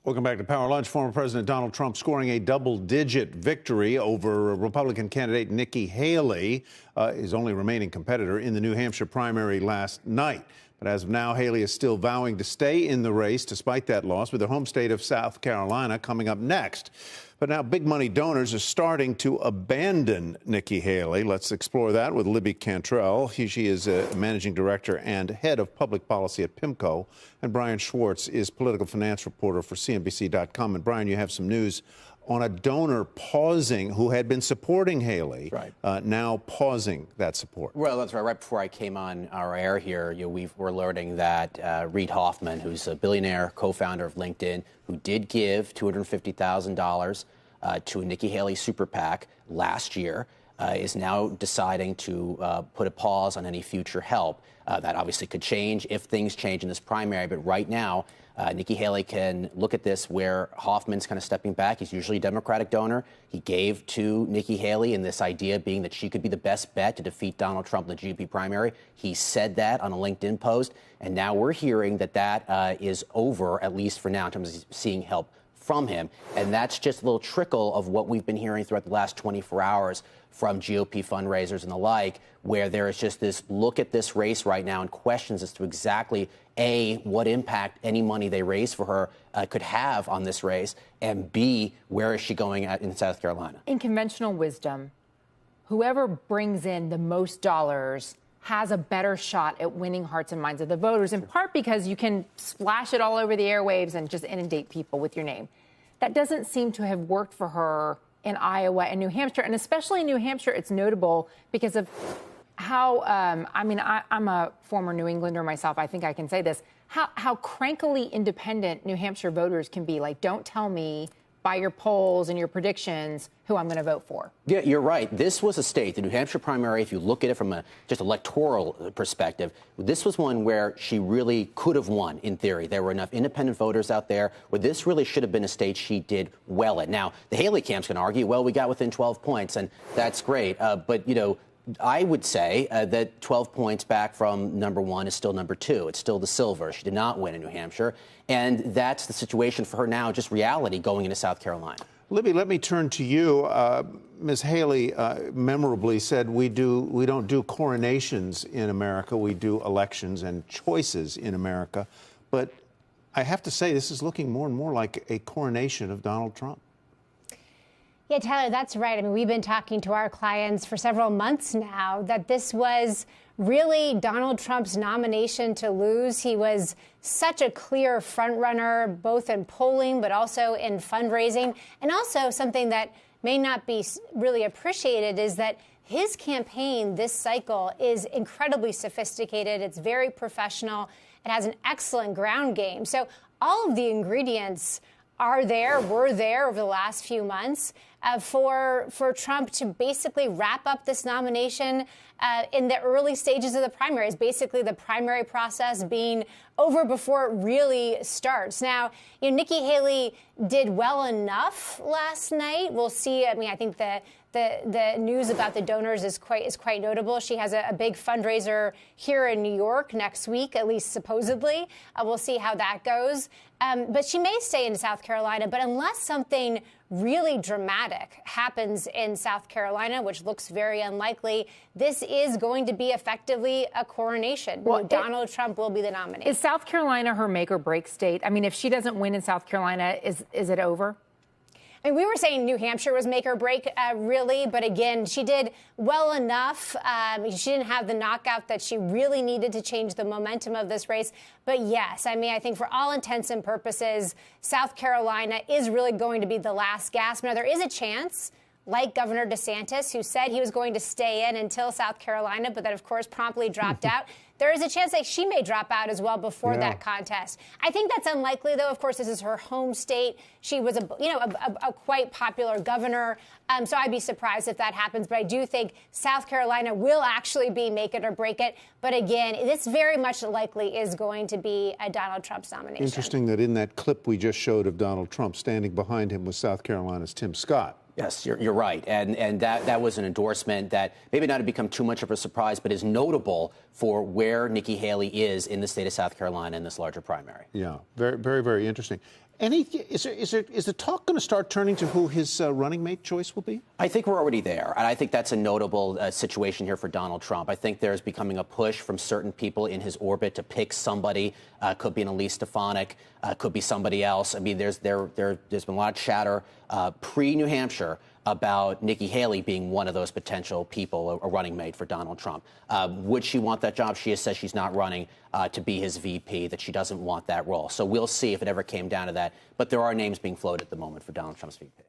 Welcome back to Power Lunch. Former President Donald Trump scoring a double-digit victory over Republican candidate Nikki Haley, his only remaining competitor in the New Hampshire primary last night. But as of now, Haley is still vowing to stay in the race despite that loss, with her home state of South Carolina coming up next. But now big money donors are starting to abandon Nikki Haley. Let's explore that with Libby Cantrill. She is a managing director and head of public policy at PIMCO. And Brian Schwartz is political finance reporter for CNBC.com. And Brian, you have some news on a donor pausing who had been supporting Haley, now pausing that support. Well, that's right. Right before I came on our air here, we're learning that Reid Hoffman, who's a billionaire co-founder of LinkedIn, who did give $250,000 to a Nikki Haley super PAC last year, is now deciding to put a pause on any future help. That obviously could change if things change in this primary, but right now, Nikki Haley can look at this where Hoffman's kind of stepping back. He's usually a Democratic donor. He gave to Nikki Haley, and this idea being that she could be the best bet to defeat Donald Trump in the GOP primary. He said that on a LinkedIn post, and now we're hearing that that is over, at least for now, in terms of seeing help from him. And that's just a little trickle of what we've been hearing throughout the last 24 hours from GOP fundraisers and the like, where there is just this look at this race right now and questions as to exactly, A, what impact any money they raise for her could have on this race, and B, where is she going at in South Carolina? In conventional wisdom, whoever brings in the most dollars has a better shot at winning hearts and minds of the voters, in part because you can splash it all over the airwaves and just inundate people with your name. That doesn't seem to have worked for her in Iowa and New Hampshire, and especially in New Hampshire, it's notable because of how, I'm a former New Englander myself. I think I can say this, how crankily independent New Hampshire voters can be. Like, don't tell me by your polls and your predictions who I'm going to vote for. Yeah, you're right. This was a state, the New Hampshire primary, if you look at it from a just electoral perspective, this was one where she really could have won, in theory. There were enough independent voters out there where this really should have been a state she did well at. Now, the Haley camp's going to argue, well, we got within 12 points, and that's great. But, you know, I would say that 12 points back from number one is still number two. It's still the silver. She did not win in New Hampshire. And that's the situation for her now, just reality going into South Carolina. Libby, let me turn to you. Ms. Haley memorably said we don't do coronations in America. We do elections and choices in America. But I have to say, this is looking more and more like a coronation of Donald Trump. Yeah, Tyler, that's right. I mean, we've been talking to our clients for several months now that this was really Donald Trump's nomination to lose. He was such a clear frontrunner, both in polling, but also in fundraising. And also something that may not be really appreciated is that his campaign this cycle is incredibly sophisticated. It's very professional. It has an excellent ground game. So all of the ingredients were there over the last few months for Trump to basically wrap up this nomination in the early stages of the primaries, basically the primary process being over before it really starts. Now, you know, Nikki Haley did well enough last night. We'll see. I mean, I think the news about the donors is quite notable. She has a big fundraiser here in New York next week, at least supposedly. We'll see how that goes. But she may stay in South Carolina. But unless something really dramatic happens in South Carolina, which looks very unlikely, this is going to be effectively a coronation. Well, Donald Trump will be the nominee. Is South Carolina her make or break state? I mean, if she doesn't win in South Carolina, is it over? I mean, we were saying New Hampshire was make or break, really. But again, she did well enough. She didn't have the knockout that she really needed to change the momentum of this race. But yes, I mean, I think for all intents and purposes, South Carolina is really going to be the last gasp. Now, there is a chance, like Governor DeSantis, who said he was going to stay in until South Carolina, but that, of course, promptly dropped out. There is a chance that she may drop out as well before that contest. I think that's unlikely, though. Of course, this is her home state. She was a quite popular governor. So I'd be surprised if that happens. But I do think South Carolina will actually be make it or break it. But again, this very much likely is going to be a Donald Trump's nomination. Interesting that in that clip we just showed of Donald Trump, standing behind him was South Carolina's Tim Scott. Yes, you're right. And that was an endorsement that maybe not have become too much of a surprise, but is notable for where Nikki Haley is in the state of South Carolina in this larger primary. Yeah, very, very, very interesting. Is the talk going to start turning to who his running mate choice will be? I think we're already there, and I think that's a notable situation here for Donald Trump. I think there's becoming a push from certain people in his orbit to pick somebody. Could be an Elise Stefanik, could be somebody else. I mean, there's been a lot of chatter pre-New Hampshire about Nikki Haley being one of those potential people, a running mate for Donald Trump. Would she want that job? She has said she's not running to be his VP, that she doesn't want that role. So we'll see if it ever came down to that. But there are names being floated at the moment for Donald Trump's VP.